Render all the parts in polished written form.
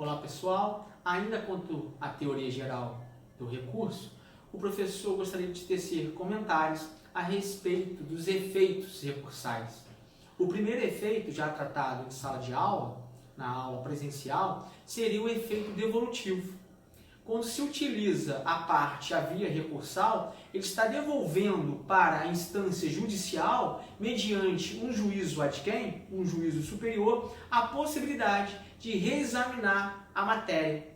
Olá pessoal, ainda quanto à teoria geral do recurso, o professor gostaria de tecer comentários a respeito dos efeitos recursais. O primeiro efeito, já tratado em sala de aula, na aula presencial, seria o efeito devolutivo. Quando se utiliza a via recursal, ele está devolvendo para a instância judicial, mediante um juízo ad quem, um juízo superior, a possibilidade de reexaminar a matéria.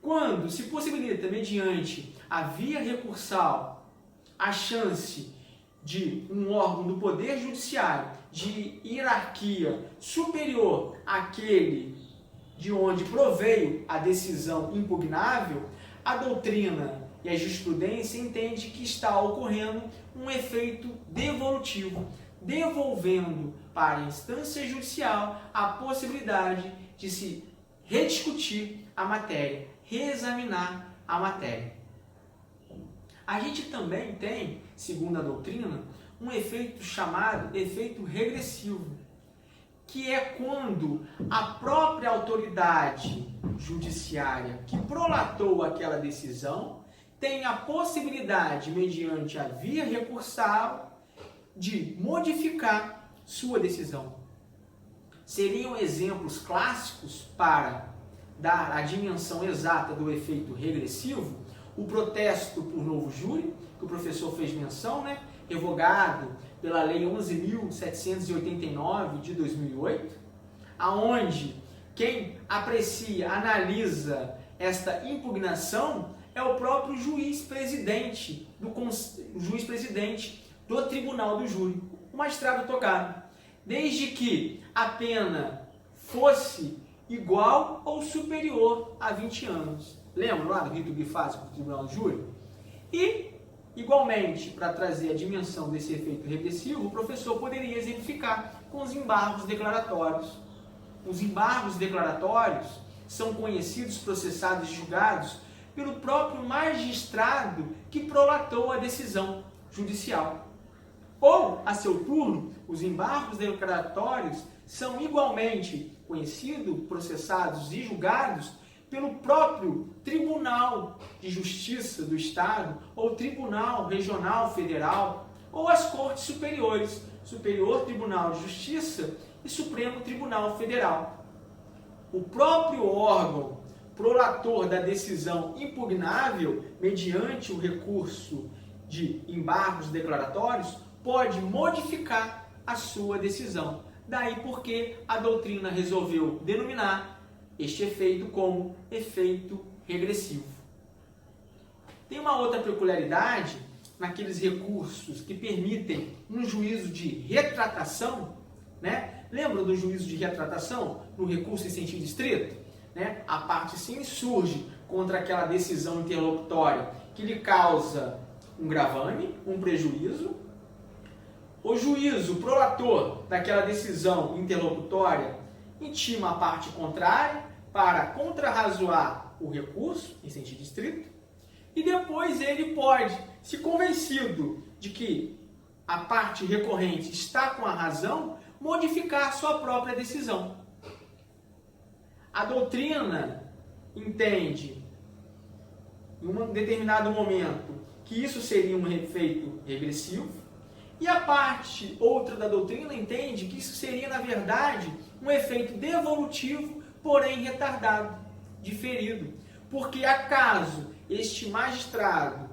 Quando se possibilita, mediante a via recursal, a chance de um órgão do Poder Judiciário de hierarquia superior àquele de onde proveio a decisão impugnável, a doutrina e a jurisprudência entende que está ocorrendo um efeito devolutivo, devolvendo para a instância judicial a possibilidade de se rediscutir a matéria, reexaminar a matéria. A gente também tem, segundo a doutrina, um efeito chamado efeito regressivo, que é quando a própria autoridade judiciária que prolatou aquela decisão tem a possibilidade, mediante a via recursal, de modificar sua decisão. Seriam exemplos clássicos para dar a dimensão exata do efeito regressivo o protesto por novo júri, que o professor fez menção, revogado pela Lei 11.789 de 2008, aonde quem aprecia, analisa esta impugnação é o próprio juiz-presidente do Tribunal do Júri, o magistrado togado, desde que a pena fosse igual ou superior a 20 anos. Lembra lá do rito bifásico do Tribunal do Júri? E, igualmente, para trazer a dimensão desse efeito regressivo, o professor poderia exemplificar com os embargos declaratórios. Os embargos declaratórios são conhecidos, processados e julgados pelo próprio magistrado que prolatou a decisão judicial. Ou, a seu turno, os embargos declaratórios são igualmente conhecidos, processados e julgados pelo próprio Tribunal de Justiça do Estado, ou Tribunal Regional Federal, ou as Cortes Superiores, Superior Tribunal de Justiça e Supremo Tribunal Federal. O próprio órgão prolator da decisão impugnável, mediante o recurso de embargos declaratórios, pode modificar a sua decisão. Daí porque a doutrina resolveu denominar este efeito como efeito regressivo. Tem uma outra peculiaridade naqueles recursos que permitem um juízo de retratação, Lembra do juízo de retratação no recurso em sentido estrito? A parte se insurge contra aquela decisão interlocutória que lhe causa um gravame, um prejuízo. O juízo prolator daquela decisão interlocutória intima a parte contrária para contrarrazoar o recurso em sentido estrito, e depois ele pode, se convencido de que a parte recorrente está com a razão, modificar sua própria decisão. A doutrina entende, em um determinado momento, que isso seria um efeito regressivo, e a parte outra da doutrina entende que isso seria, na verdade, um efeito devolutivo, porém retardado, diferido. Porque acaso este magistrado,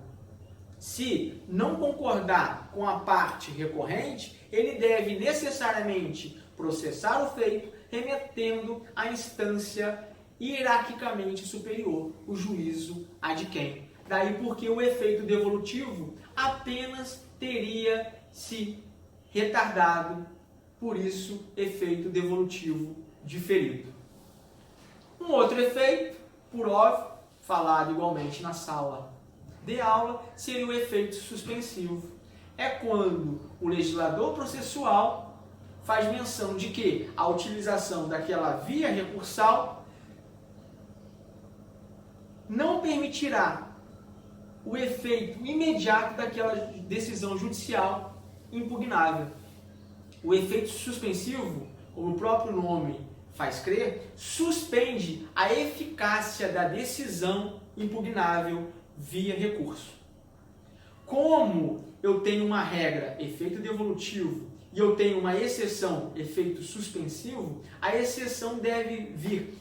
se não concordar com a parte recorrente, ele deve necessariamente processar o feito, remetendo à instância hierarquicamente superior, o juízo ad quem. Daí porque o efeito devolutivo apenas teria se retardado, por isso, efeito devolutivo diferido. Um outro efeito, por óbvio, falado igualmente na sala de aula, seria o efeito suspensivo. É quando o legislador processual faz menção de que a utilização daquela via recursal não permitirá o efeito imediato daquela decisão judicial impugnável. O efeito suspensivo, como o próprio nome faz crer, suspende a eficácia da decisão impugnável via recurso. Como eu tenho uma regra, efeito devolutivo, e eu tenho uma exceção, efeito suspensivo, a exceção deve vir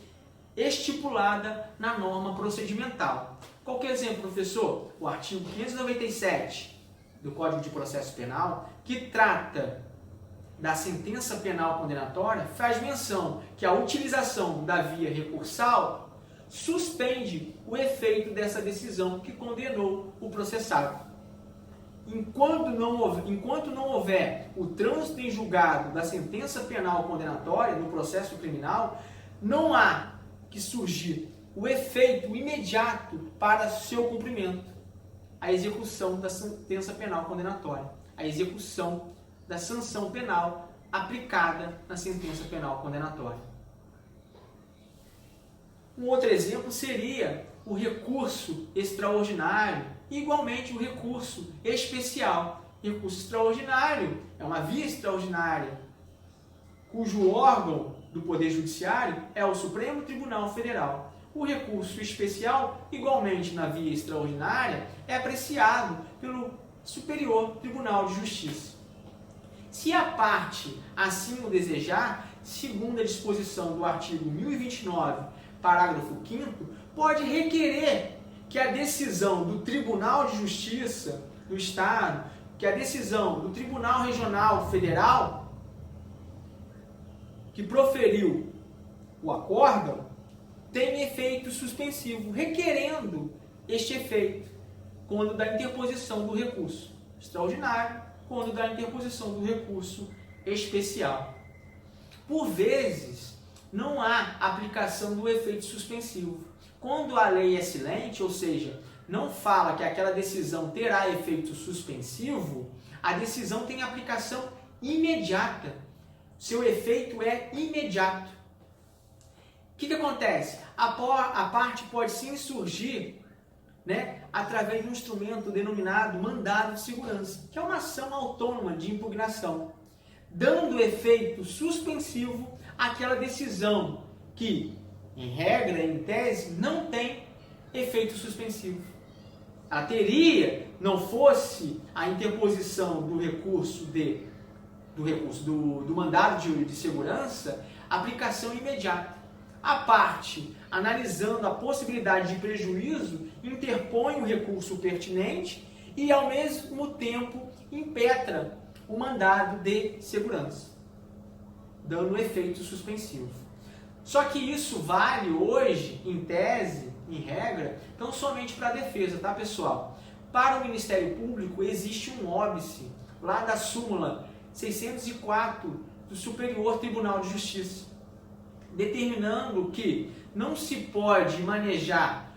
estipulada na norma procedimental. Qual que é o exemplo, professor? O artigo 597 do Código de Processo Penal, que trata da sentença penal condenatória, faz menção que a utilização da via recursal suspende o efeito dessa decisão que condenou o processado. Enquanto não houver o trânsito em julgado da sentença penal condenatória no processo criminal, não há que surgir o efeito imediato para seu cumprimento, a execução da sentença penal condenatória, a execução da sanção penal aplicada na sentença penal condenatória. Um outro exemplo seria o recurso extraordinário e, igualmente, o recurso especial. Recurso extraordinário é uma via extraordinária cujo órgão do Poder Judiciário é o Supremo Tribunal Federal. O recurso especial, igualmente na via extraordinária, é apreciado pelo Superior Tribunal de Justiça. Se a parte assim o desejar, segundo a disposição do artigo 1029, parágrafo 5º, pode requerer que a decisão do Tribunal de Justiça do Estado, que a decisão do Tribunal Regional Federal, que proferiu o acórdão, tenha efeito suspensivo, requerendo este efeito quando da interposição do recurso extraordinário, quando da interposição do recurso especial. Por vezes, não há aplicação do efeito suspensivo. Quando a lei é silente, ou seja, não fala que aquela decisão terá efeito suspensivo, a decisão tem aplicação imediata. Seu efeito é imediato. O que acontece? A parte pode se insurgir, através de um instrumento denominado mandado de segurança, que é uma ação autônoma de impugnação, dando efeito suspensivo àquela decisão que, em regra, em tese, não tem efeito suspensivo. Ela teria, não fosse a interposição do recurso do mandado de segurança, aplicação imediata. A parte, analisando a possibilidade de prejuízo, interpõe o recurso pertinente e, ao mesmo tempo, impetra o mandado de segurança, dando efeito suspensivo. Só que isso vale hoje, em tese, em regra, não somente para a defesa, tá, pessoal? Para o Ministério Público existe um óbice lá da súmula 604 do Superior Tribunal de Justiça, determinando que não se pode manejar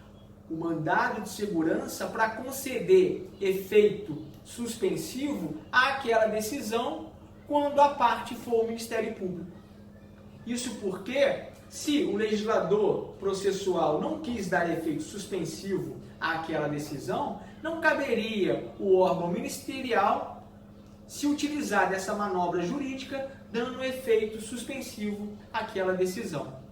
o mandado de segurança para conceder efeito suspensivo àquela decisão quando a parte for o Ministério Público. Isso porque, se o legislador processual não quis dar efeito suspensivo àquela decisão, não caberia o órgão ministerial se utilizar dessa manobra jurídica, dando efeito suspensivo àquela decisão.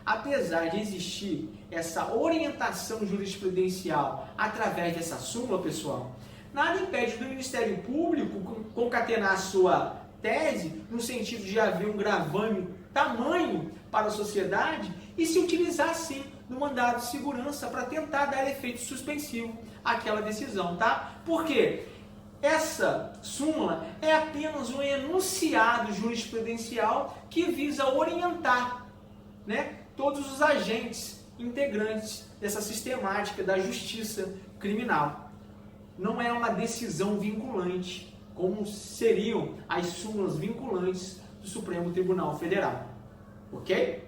Apesar de existir essa orientação jurisprudencial através dessa súmula, pessoal, nada impede do Ministério Público concatenar a sua tese no sentido de haver um gravame tamanho para a sociedade e se utilizar, sim, do mandado de segurança para tentar dar efeito suspensivo àquela decisão, tá? Por quê? Essa súmula é apenas um enunciado jurisprudencial que visa orientar, todos os agentes integrantes dessa sistemática da justiça criminal. Não é uma decisão vinculante, como seriam as súmulas vinculantes do Supremo Tribunal Federal. Ok?